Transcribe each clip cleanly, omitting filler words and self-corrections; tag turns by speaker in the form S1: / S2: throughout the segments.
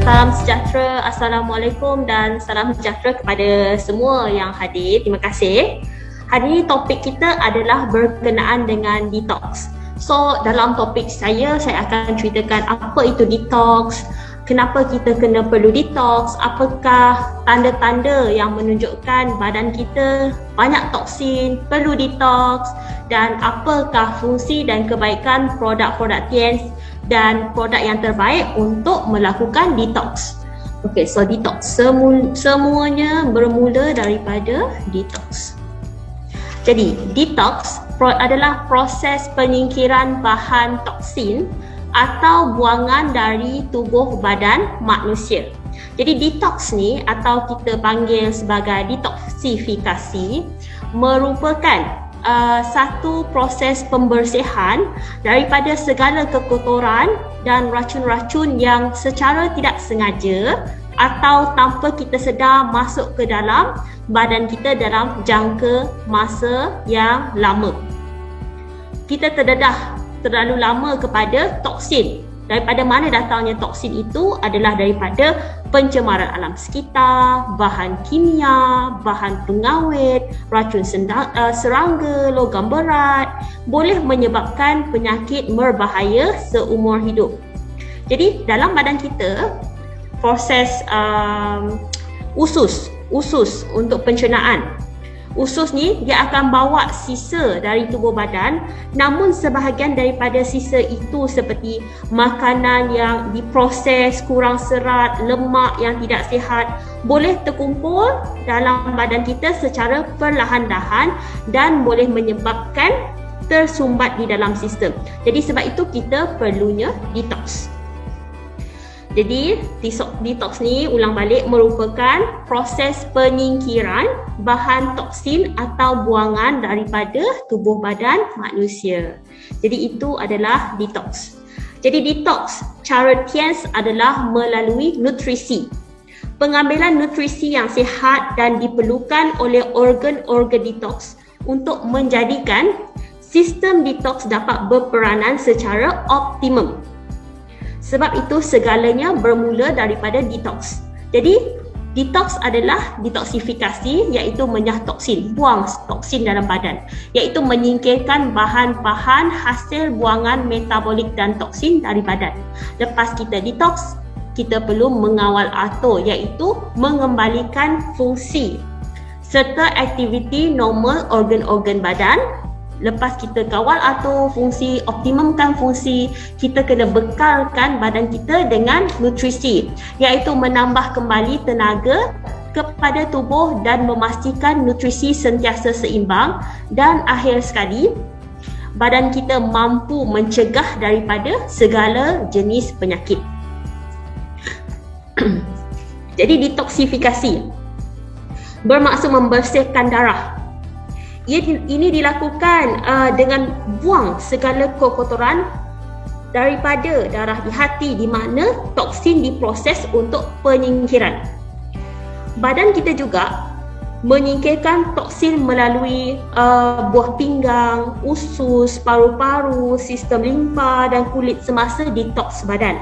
S1: Salam sejahtera, Assalamualaikum dan salam sejahtera kepada semua yang hadir. Terima kasih. Hari ini topik kita adalah berkenaan dengan detox. So, dalam topik saya akan ceritakan apa itu detox, kenapa kita kena perlu detox, apakah tanda-tanda yang menunjukkan badan kita banyak toksin, perlu detox, dan apakah fungsi dan kebaikan produk-produk TNS dan produk yang terbaik untuk melakukan detox. Okay, so detox. Semuanya bermula daripada detox. Jadi, detox adalah proses penyingkiran bahan toksin atau buangan dari tubuh badan manusia. Jadi detox ni atau kita panggil sebagai detoksifikasi merupakan satu proses pembersihan daripada segala kekotoran dan racun-racun yang secara tidak sengaja atau tanpa kita sedar masuk ke dalam badan kita dalam jangka masa yang lama. Kita terdedah terlalu lama kepada toksin. Daripada mana datangnya toksin itu adalah daripada pencemaran alam sekitar, bahan kimia, bahan pengawet, racun serangga, logam berat, boleh menyebabkan penyakit berbahaya seumur hidup. Jadi dalam badan kita, proses usus untuk pencernaan. Usus ni dia akan bawa sisa dari tubuh badan, namun sebahagian daripada sisa itu seperti makanan yang diproses, kurang serat, lemak yang tidak sihat boleh terkumpul dalam badan kita secara perlahan-lahan dan boleh menyebabkan tersumbat di dalam sistem. Jadi sebab itu kita perlunya detox. Jadi detox ni ulang balik merupakan proses penyingkiran bahan toksin atau buangan daripada tubuh badan manusia. Jadi itu adalah detox. Jadi detox cara TNS adalah melalui nutrisi. Pengambilan nutrisi yang sihat dan diperlukan oleh organ-organ detox untuk menjadikan sistem detox dapat berperanan secara optimum. Sebab itu segalanya bermula daripada detox. Jadi detox adalah detoksifikasi, iaitu menyah toksin, buang toksin dalam badan, iaitu menyingkirkan bahan-bahan hasil buangan metabolik dan toksin dari badan. Lepas kita detox, kita perlu mengawal atur, iaitu mengembalikan fungsi serta aktiviti normal organ-organ badan. Lepas kita kawal atur fungsi, optimumkan fungsi, kita kena bekalkan badan kita dengan nutrisi, iaitu menambah kembali tenaga kepada tubuh dan memastikan nutrisi sentiasa seimbang, dan akhir sekali badan kita mampu mencegah daripada segala jenis penyakit. Jadi detoksifikasi bermaksud membersihkan darah. Ini dilakukan dengan buang segala kotoran daripada darah di hati di mana toksin diproses untuk penyingkiran. Badan kita juga menyingkirkan toksin melalui buah pinggang, usus, paru-paru, sistem limfa dan kulit semasa detox badan.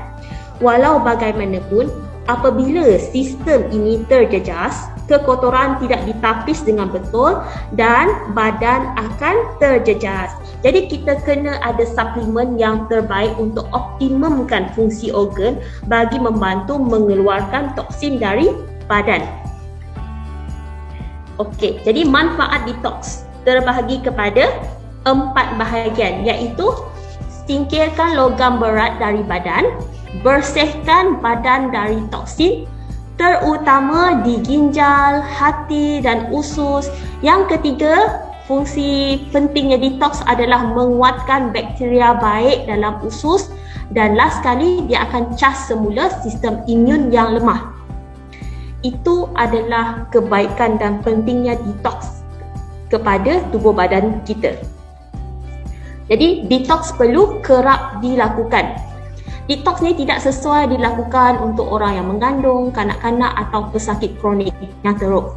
S1: Walau bagaimanapun, apabila sistem ini terjejas, kekotoran tidak ditapis dengan betul dan badan akan terjejas. Jadi kita kena ada suplemen yang terbaik untuk optimumkan fungsi organ bagi membantu mengeluarkan toksin dari badan. Okey, jadi manfaat detox terbahagi kepada 4 bahagian, iaitu singkirkan logam berat dari badan, bersihkan badan dari toksin, terutama di ginjal, hati dan usus. Yang ketiga, fungsi pentingnya detox adalah menguatkan bakteria baik dalam usus, dan last sekali dia akan cas semula sistem imun yang lemah. Itu adalah kebaikan dan pentingnya detox kepada tubuh badan kita. Jadi detox perlu kerap dilakukan. Detox ni tidak sesuai dilakukan untuk orang yang mengandung, kanak-kanak atau pesakit kronik yang teruk.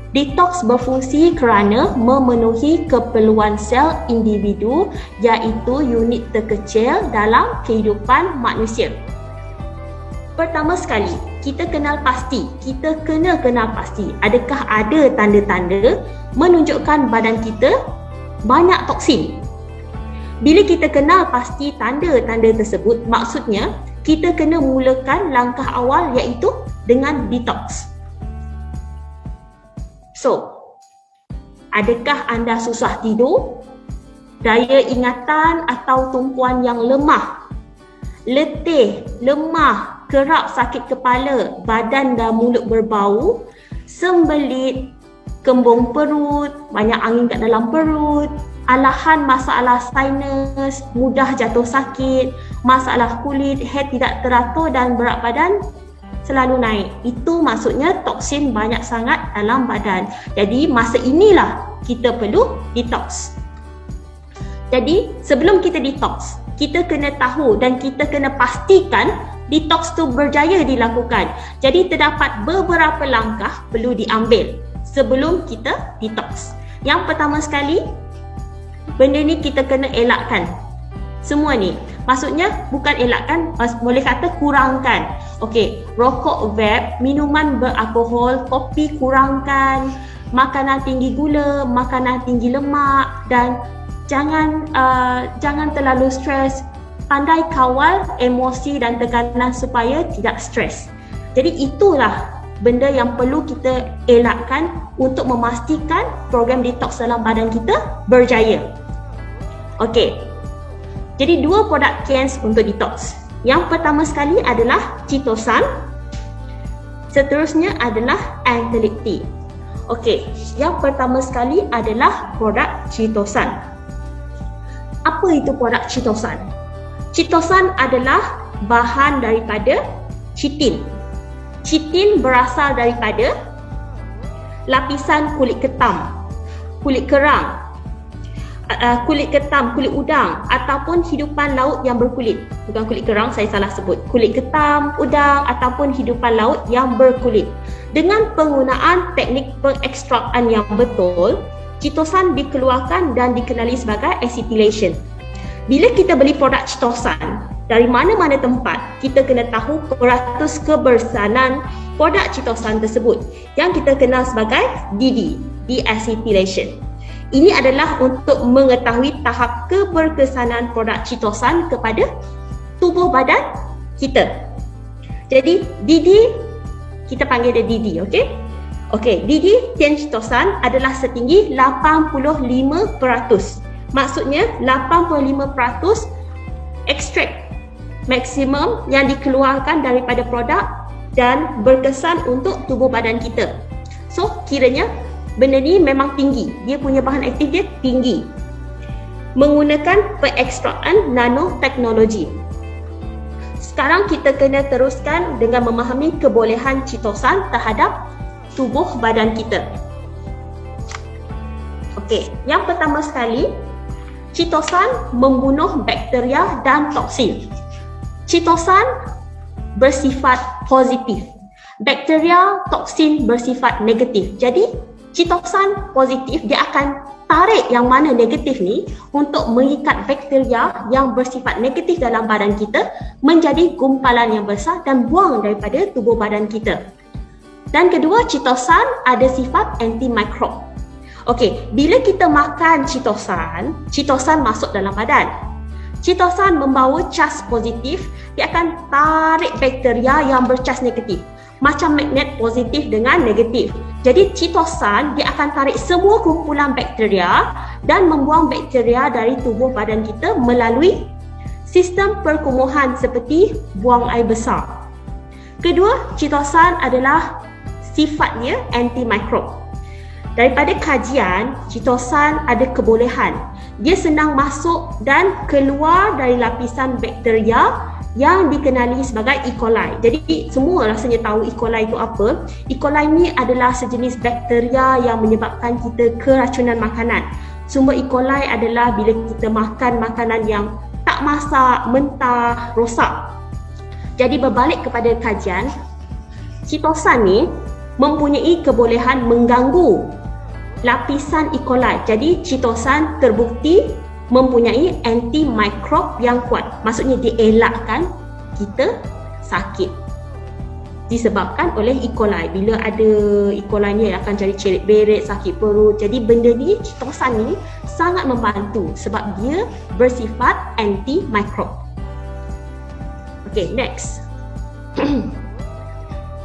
S1: Detox berfungsi kerana memenuhi keperluan sel individu, iaitu unit terkecil dalam kehidupan manusia. Pertama sekali, kita kena kenal pasti adakah ada tanda-tanda menunjukkan badan kita banyak toksin. Bila kita kenal pasti tanda-tanda tersebut, maksudnya kita kena mulakan langkah awal iaitu dengan detox. So, adakah anda susah tidur, daya ingatan atau tumpuan yang lemah, letih, lemah, kerap sakit kepala, badan dan mulut berbau, sembelit, kembung perut, banyak angin kat dalam perut, alahan masalah sinus, mudah jatuh sakit, masalah kulit, hair tidak teratur dan berat badan selalu naik. Itu maksudnya toksin banyak sangat dalam badan. Jadi masa inilah kita perlu detox. Jadi sebelum kita detox, kita kena tahu dan kita kena pastikan detox tu berjaya dilakukan. Jadi terdapat beberapa langkah perlu diambil sebelum kita detox. Yang pertama sekali, benda ni kita kena elakkan. Semua ni, maksudnya bukan elakkan, boleh kata kurangkan. Okey, rokok vape, minuman beralkohol, kopi kurangkan, makanan tinggi gula, makanan tinggi lemak dan jangan terlalu stres. Pandai kawal emosi dan tekanan supaya tidak stres. Jadi itulah benda yang perlu kita elakkan untuk memastikan program detox dalam badan kita berjaya. Okey. Jadi dua produk CANS untuk detox. Yang pertama sekali adalah chitosan. Seterusnya adalah Antelacti. Okey, yang pertama sekali adalah produk chitosan. Apa itu produk chitosan? Chitosan adalah bahan daripada chitin. Chitin berasal daripada lapisan kulit ketam, kulit kerang, kulit ketam, kulit udang ataupun hidupan laut yang berkulit. Bukan kulit kerang, saya salah sebut. Kulit ketam, udang ataupun hidupan laut yang berkulit. Dengan penggunaan teknik pengekstrakan yang betul, chitosan dikeluarkan dan dikenali sebagai acetylation. Bila kita beli produk chitosan dari mana-mana tempat, kita kena tahu peratus kebersanan produk chitosan tersebut yang kita kenal sebagai DD, deacetylation. Ini adalah untuk mengetahui tahap keberkesanan produk chitosan kepada tubuh badan kita. Jadi DD, kita panggil dia DD, okey? Okey, DD tian chitosan adalah setinggi 85%. Maksudnya 85% ekstrak maksimum yang dikeluarkan daripada produk dan berkesan untuk tubuh badan kita. So, kiranya benda ni memang tinggi. Dia punya bahan aktif dia tinggi. Menggunakan pengekstrakan nanoteknologi. Sekarang kita kena teruskan dengan memahami kebolehan chitosan terhadap tubuh badan kita. Okey, yang pertama sekali, chitosan membunuh bakteria dan toksin. Chitosan bersifat positif. Bakteria, toksin bersifat negatif. Jadi, chitosan positif dia akan tarik yang mana negatif ni untuk mengikat bakteria yang bersifat negatif dalam badan kita menjadi gumpalan yang besar dan buang daripada tubuh badan kita. Dan kedua, chitosan ada sifat antimikrob. Okey, bila kita makan chitosan masuk dalam badan. Chitosan membawa cas positif, dia akan tarik bakteria yang bercas negatif. Macam magnet positif dengan negatif. Jadi chitosan dia akan tarik semua kumpulan bakteria dan membuang bakteria dari tubuh badan kita melalui sistem perkumuhan seperti buang air besar. Kedua, chitosan adalah sifatnya antimikrob. Daripada kajian, chitosan ada kebolehan. Dia senang masuk dan keluar dari lapisan bakteria yang dikenali sebagai E. coli. Jadi semua rasanya tahu E. coli itu apa. E. coli ni adalah sejenis bakteria yang menyebabkan kita keracunan makanan. Sumber E. coli adalah bila kita makan makanan yang tak masak, mentah, rosak. Jadi berbalik kepada kajian, chitosan ni mempunyai kebolehan mengganggu lapisan E. coli. Jadi chitosan terbukti mempunyai antimikrob yang kuat. Maksudnya dia elakkan kita sakit. disebabkan oleh E. coli. Bila ada E. coli ni akan jadi cerit beret, sakit perut. Jadi benda ni, chitosan ni sangat membantu sebab dia bersifat anti-mikrob. Okay, next.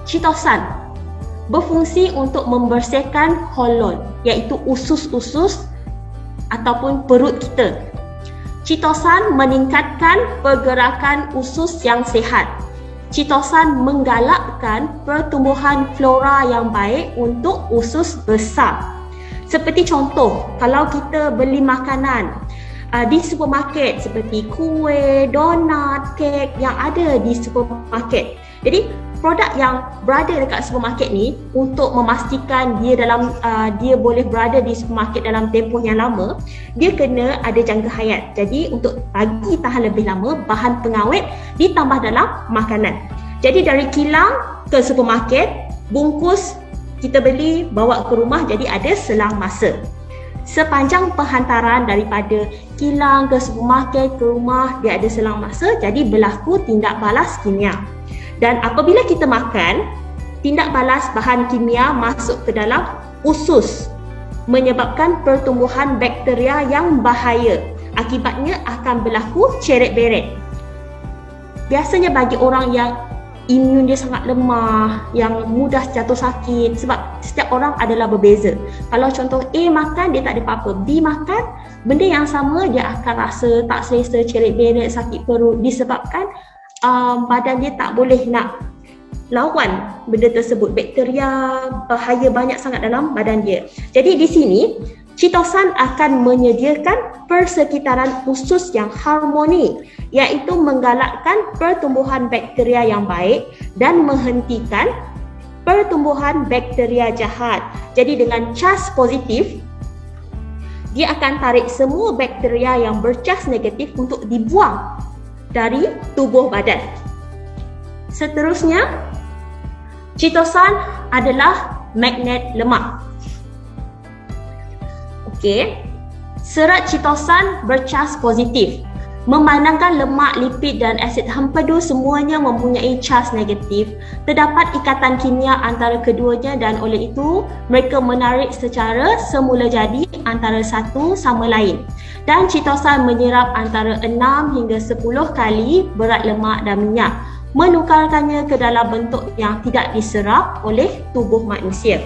S1: Chitosan berfungsi untuk membersihkan kolon, iaitu usus-usus ataupun perut kita. Chitosan meningkatkan pergerakan usus yang sihat. Chitosan menggalakkan pertumbuhan flora yang baik untuk usus besar. Seperti contoh, kalau kita beli makanan di supermarket seperti kuih, donat, kek yang ada di supermarket. Jadi produk yang berada dekat supermarket ni, untuk memastikan dia boleh berada di supermarket dalam tempoh yang lama, dia kena ada jangka hayat. Jadi untuk bagi tahan lebih lama, bahan pengawet ditambah dalam makanan. Jadi dari kilang ke supermarket, bungkus kita beli bawa ke rumah, jadi ada selang masa. Sepanjang penghantaran daripada kilang ke supermarket ke rumah, dia ada selang masa, jadi berlaku tindak balas kimia. Dan apabila kita makan, tindak balas bahan kimia masuk ke dalam usus, menyebabkan pertumbuhan bakteria yang bahaya. Akibatnya akan berlaku ceret beret. Biasanya bagi orang yang imun dia sangat lemah, yang mudah jatuh sakit, sebab setiap orang adalah berbeza. Kalau contoh A makan, dia tak ada apa-apa. B makan, benda yang sama, dia akan rasa tak selesa, ceret beret, sakit perut, disebabkan badan dia tak boleh nak lawan benda tersebut. Bakteria bahaya banyak sangat dalam badan dia. Jadi di sini, chitosan akan menyediakan persekitaran usus yang harmoni, iaitu menggalakkan pertumbuhan bakteria yang baik dan menghentikan pertumbuhan bakteria jahat. Jadi dengan cas positif, dia akan tarik semua bakteria yang bercas negatif untuk dibuang dari tubuh badan. Seterusnya, chitosan adalah magnet lemak. Okey, serat chitosan bercas positif. Memandangkan lemak, lipid dan asid hempedu semuanya mempunyai cas negatif, terdapat ikatan kimia antara keduanya dan oleh itu mereka menarik secara semula jadi antara satu sama lain. Dan chitosan menyerap antara 6 hingga 10 kali berat lemak dan minyak, menukarkannya ke dalam bentuk yang tidak diserap oleh tubuh manusia.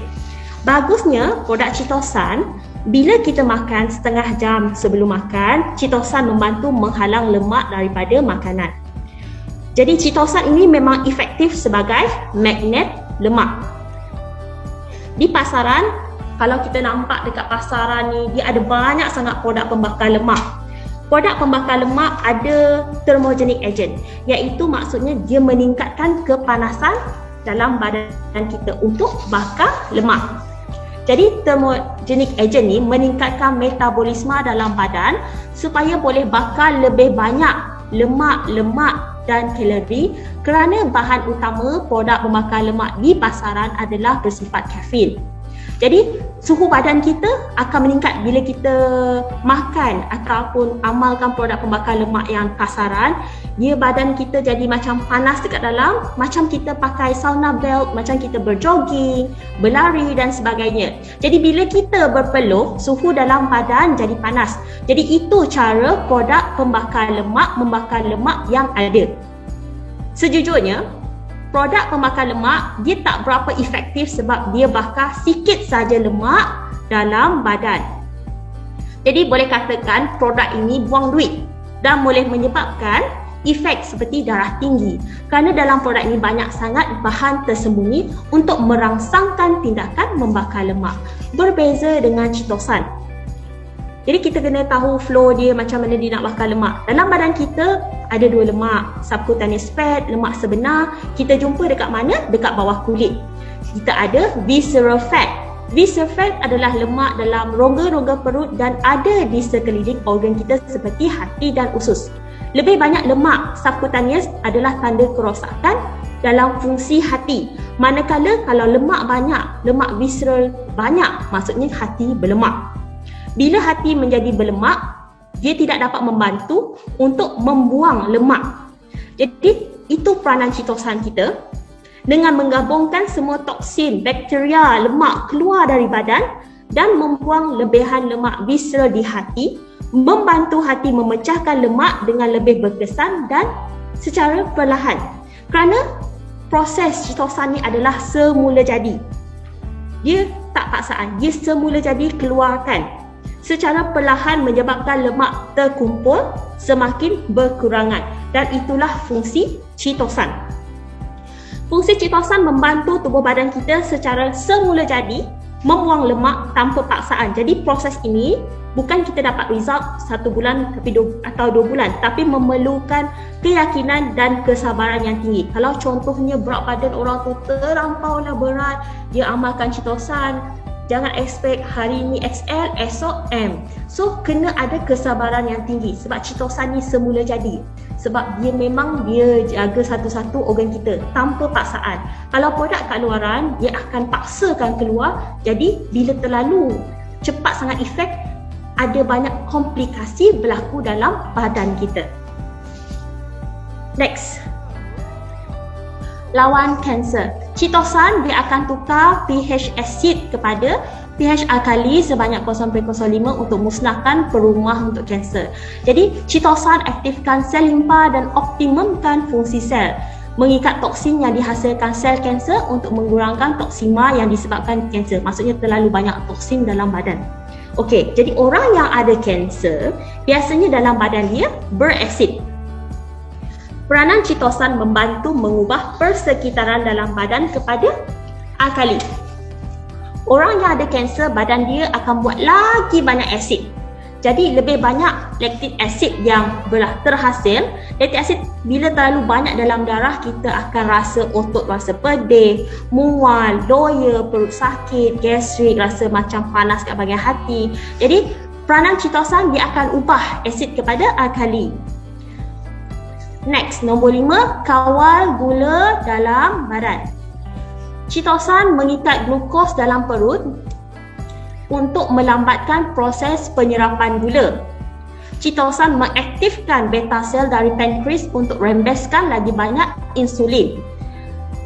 S1: Bagusnya produk chitosan, bila kita makan setengah jam sebelum makan, chitosan membantu menghalang lemak daripada makanan. Jadi chitosan ini memang efektif sebagai magnet lemak. Di pasaran, kalau kita nampak dekat pasaran ni, dia ada banyak sangat produk pembakar lemak. Produk pembakar lemak ada thermogenic agent, iaitu maksudnya dia meningkatkan kepanasan dalam badan kita untuk bakar lemak. Jadi thermogenic agent ni meningkatkan metabolisme dalam badan supaya boleh bakar lebih banyak lemak dan kalori, kerana bahan utama produk pembakar lemak di pasaran adalah bersifat kafein. Jadi suhu badan kita akan meningkat bila kita makan ataupun amalkan produk pembakar lemak yang pasaran. Dia badan kita jadi macam panas dekat dalam, macam kita pakai sauna belt, macam kita berjogging, berlari dan sebagainya. Jadi bila kita berpeluh, suhu dalam badan jadi panas. Jadi itu cara produk pembakar lemak membakar lemak yang ada. Sejujurnya, produk pembakar lemak dia tak berapa efektif sebab dia bakar sikit saja lemak dalam badan. Jadi boleh katakan produk ini buang duit dan boleh menyebabkan efek seperti darah tinggi, kerana dalam produk ini banyak sangat bahan tersembunyi untuk merangsangkan tindakan membakar lemak. Berbeza dengan chitosan. Jadi kita kena tahu flow dia macam mana dia nak bakar lemak. Dalam badan kita ada dua lemak, subcutaneous fat, lemak sebenar. Kita jumpa dekat mana? Dekat bawah kulit. Kita ada visceral fat. Visceral fat adalah lemak dalam rongga-rongga perut dan ada di sekeliling organ kita seperti hati dan usus. Lebih banyak lemak subcutaneous adalah tanda kerosakan dalam fungsi hati. Manakala kalau lemak banyak, lemak visceral banyak, maksudnya hati berlemak. Bila hati menjadi berlemak, dia tidak dapat membantu untuk membuang lemak. Jadi itu peranan chitosan kita. dengan menggabungkan semua toksin, bakteria, lemak keluar dari badan dan membuang lebihan lemak visceral di hati, membantu hati memecahkan lemak dengan lebih berkesan dan secara perlahan. Kerana proses chitosan ni adalah semula jadi. Dia tak paksaan, dia semula jadi keluarkan. Secara perlahan menyebabkan lemak terkumpul semakin berkurangan, dan itulah fungsi chitosan. Fungsi chitosan membantu tubuh badan kita secara semula jadi membuang lemak tanpa paksaan. Jadi proses ini bukan kita dapat result 1 bulan atau 2 bulan, tapi memerlukan keyakinan dan kesabaran yang tinggi. Kalau contohnya berat badan orang tu terlampaulah berat, dia amalkan chitosan, jangan expect hari ni XL, esok M. So, kena ada kesabaran yang tinggi sebab chitosan ni semula jadi. Sebab dia memang dia jaga satu-satu organ kita tanpa paksaan. Kalau produk kat luaran, dia akan paksakan keluar. Jadi, bila terlalu cepat sangat efek, ada banyak komplikasi berlaku dalam badan kita. Next. Lawan kanser. Chitosan dia akan tukar pH asid kepada pH alkali sebanyak 0.05 untuk musnahkan perumah untuk kanser. Jadi chitosan aktifkan sel limpa dan optimumkan fungsi sel, mengikat toksin yang dihasilkan sel kanser untuk mengurangkan toksima yang disebabkan kanser. Maksudnya terlalu banyak toksin dalam badan. Okey, jadi orang yang ada kanser biasanya dalam badan dia berasid. Peranan chitosan membantu mengubah persekitaran dalam badan kepada alkali. Orang yang ada kanser, badan dia akan buat lagi banyak asid. Jadi lebih banyak lactic acid yang terhasil. Lactic acid bila terlalu banyak dalam darah, kita akan rasa otot rasa pedih, mual, loya, perut sakit, gastrik, rasa macam panas kat bahagian hati. Jadi peranan chitosan dia akan ubah asid kepada alkali. Next, nombor 5, kawal gula dalam badan. Chitosan mengikat glukos dalam perut untuk melambatkan proses penyerapan gula. Chitosan mengaktifkan beta sel dari pankreas untuk rembeskan lagi banyak insulin.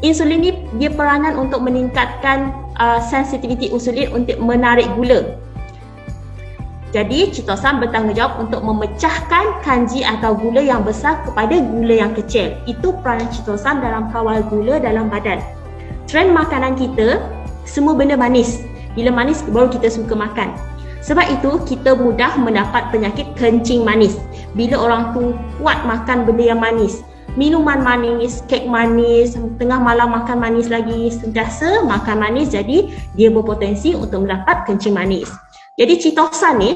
S1: Insulin ni dia peranan untuk meningkatkan sensitiviti insulin untuk menarik gula. Jadi chitosan bertanggungjawab untuk memecahkan kanji atau gula yang besar kepada gula yang kecil. Itu peranan chitosan dalam kawal gula dalam badan. Trend makanan kita, semua benda manis. Bila manis baru kita suka makan. Sebab itu kita mudah mendapat penyakit kencing manis. Bila orang tu kuat makan benda yang manis, minuman manis, kek manis, tengah malam makan manis lagi, sentiasa makan manis, jadi dia berpotensi untuk mendapat kencing manis. Jadi chitosan ni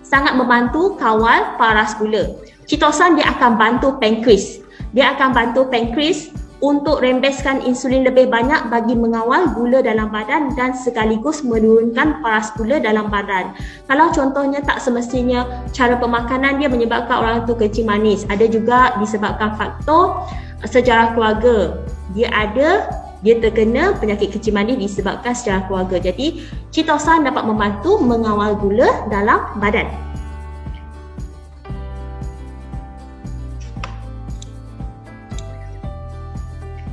S1: sangat membantu kawal paras gula. Chitosan dia akan bantu pankreas. Dia akan bantu pankreas untuk rembeskan insulin lebih banyak bagi mengawal gula dalam badan dan sekaligus menurunkan paras gula dalam badan. Kalau contohnya tak semestinya cara pemakanan dia menyebabkan orang tu kencing manis. Ada juga disebabkan faktor sejarah keluarga. Dia terkena penyakit kencing manis disebabkan sejarah keluarga. Jadi chitosan dapat membantu mengawal gula dalam badan.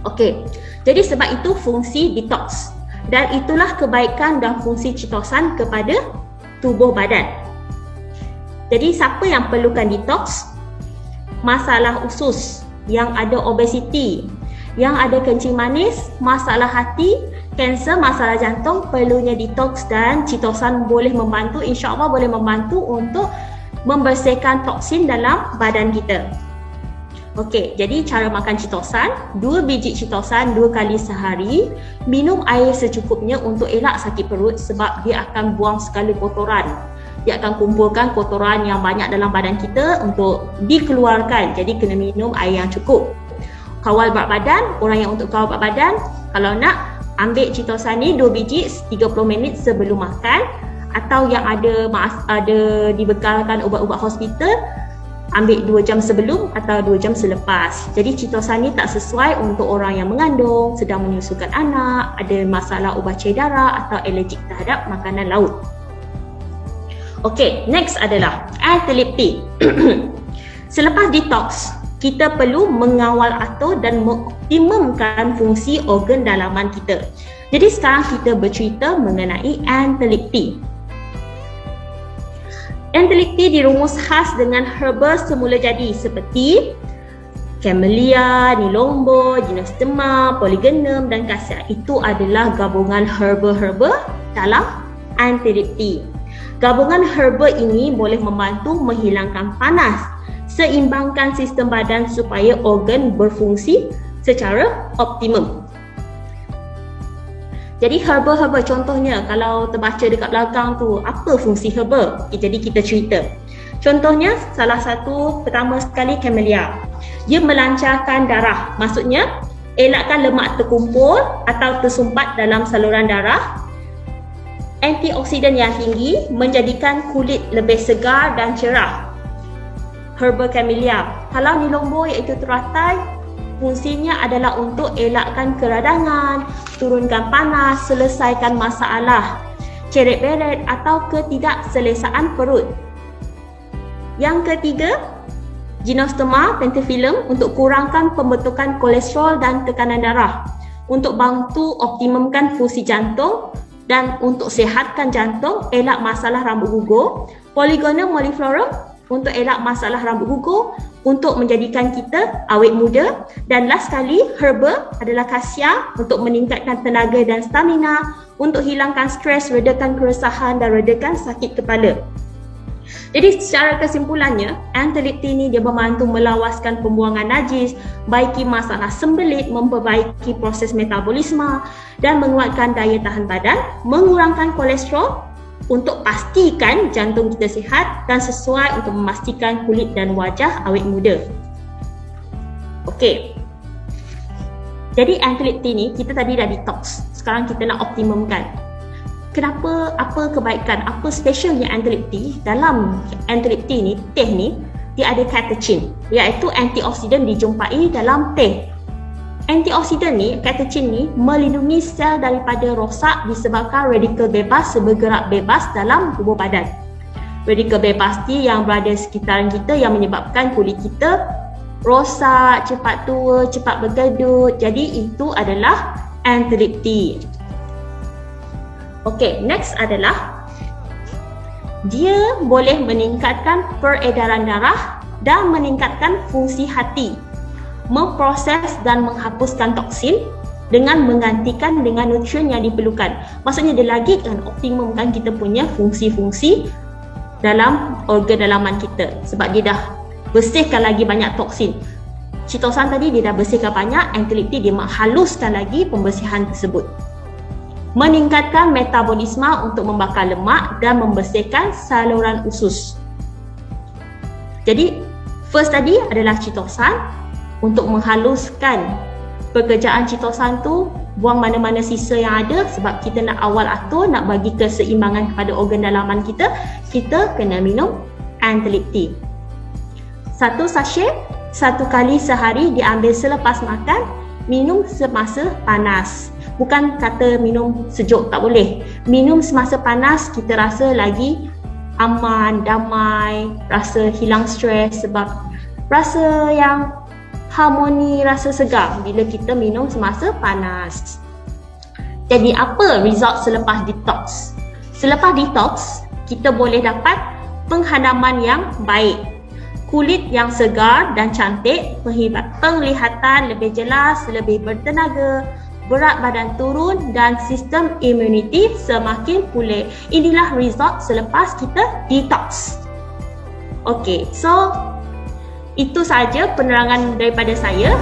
S1: Okey, jadi sebab itu fungsi detox, dan itulah kebaikan dan fungsi chitosan kepada tubuh badan. Jadi siapa yang perlukan detox? Masalah usus, yang ada obesiti, yang ada kencing manis, masalah hati, kanser, masalah jantung, perlunya detox, dan chitosan boleh membantu, insya-Allah boleh membantu untuk membersihkan toksin dalam badan kita. Okey, jadi cara makan chitosan, 2 biji chitosan 2 kali sehari, minum air secukupnya untuk elak sakit perut sebab dia akan buang segala kotoran. Dia akan kumpulkan kotoran yang banyak dalam badan kita untuk dikeluarkan. Jadi kena minum air yang cukup. Kawal berat badan, orang yang untuk kawal berat badan, kalau nak ambil chitosan ni 2 biji 30 minit sebelum makan, atau yang ada dibekalkan ubat-ubat hospital, ambil 2 jam sebelum atau 2 jam selepas. Jadi chitosan ni tak sesuai untuk orang yang mengandung, sedang menyusukan anak, ada masalah ubat cair darah atau alergik terhadap makanan laut. Okey, next adalah L-terliptin. Selepas detox, kita perlu mengawal atur dan mengoptimumkan fungsi organ dalaman kita. Jadi sekarang kita bercerita mengenai entelekti. Entelekti dirumus khas dengan herba semula jadi seperti Camellia, Nilongbo, Gymnostoma, Polygonum dan Cassia. Itu adalah gabungan herba-herba dalam entelekti. Gabungan herba ini boleh membantu menghilangkan panas, seimbangkan sistem badan supaya organ berfungsi secara optimum. Jadi herba-herba contohnya, kalau terbaca dekat belakang tu, apa fungsi herba? Jadi kita cerita. Contohnya, salah satu pertama sekali Camellia. Dia melancarkan darah, maksudnya elakkan lemak terkumpul atau tersumpat dalam saluran darah. Antioksidan yang tinggi menjadikan kulit lebih segar dan cerah. Herba Camellia. Kalau Nilongbo iaitu teratai, fungsinya adalah untuk elakkan keradangan, turunkan panas, selesaikan masalah ceret-beret atau ketidakselesaan perut. Yang ketiga, Gymnostoma pentaphyllum untuk kurangkan pembentukan kolesterol dan tekanan darah, untuk bantu optimumkan fungsi jantung dan untuk sihatkan jantung, elak masalah rambut gugur. Polygonum melliflorum untuk elak masalah rambut gugur, untuk menjadikan kita awet muda. Dan last sekali, herba adalah Cassia untuk meningkatkan tenaga dan stamina, untuk hilangkan stres, redakan keresahan dan redakan sakit kepala. Jadi secara kesimpulannya, entelekti ini dia membantu melawaskan pembuangan najis, baiki masalah sembelit, memperbaiki proses metabolisme dan menguatkan daya tahan badan, mengurangkan kolesterol untuk pastikan jantung kita sihat dan sesuai untuk memastikan kulit dan wajah awet muda. Okey. Jadi entelekti ni kita tadi dah detox. Sekarang kita nak optimumkan. Kenapa, apa kebaikan, apa specialnya entelekti? Dalam entelekti ni, teh ni, dia ada catechin, iaitu antioksidan dijumpai dalam teh. Antioksidan ni, catechin ni, melindungi sel daripada rosak disebabkan radikal bebas bergerak bebas dalam tubuh badan. Radikal bebas ni yang berada sekitaran kita yang menyebabkan kulit kita rosak, cepat tua, cepat bergedut. Jadi itu adalah entelekti. Okey, next adalah dia boleh meningkatkan peredaran darah dan meningkatkan fungsi hati, memproses dan menghapuskan toksin dengan menggantikan dengan nutrien yang diperlukan. Maksudnya dia lagi kan optimumkan kita punya fungsi-fungsi dalam organ dalaman kita, sebab dia dah bersihkan lagi banyak toksin. Chitosan tadi dia dah bersihkan banyak, entelekti dia menghaluskan lagi pembersihan tersebut. Meningkatkan metabolisme untuk membakar lemak dan membersihkan saluran usus. Jadi first tadi adalah chitosan untuk menghaluskan pekerjaan chitosan tu, buang mana-mana sisa yang ada, sebab kita nak awal atur, nak bagi keseimbangan kepada organ dalaman kita, kita kena minum entelekti. 1 sachet 1 kali sehari diambil selepas makan, minum semasa panas. Bukan kata minum sejuk, tak boleh. Minum semasa panas, kita rasa lagi aman, damai, rasa hilang stres, sebab rasa yang harmoni, rasa segar bila kita minum semasa panas. Jadi apa result selepas detox? Selepas detox, kita boleh dapat penghadaman yang baik, kulit yang segar dan cantik, penglihatan lebih jelas, lebih bertenaga, berat badan turun dan sistem imuniti semakin pulih. Inilah result selepas kita detox. Okey, so itu saja penerangan daripada saya.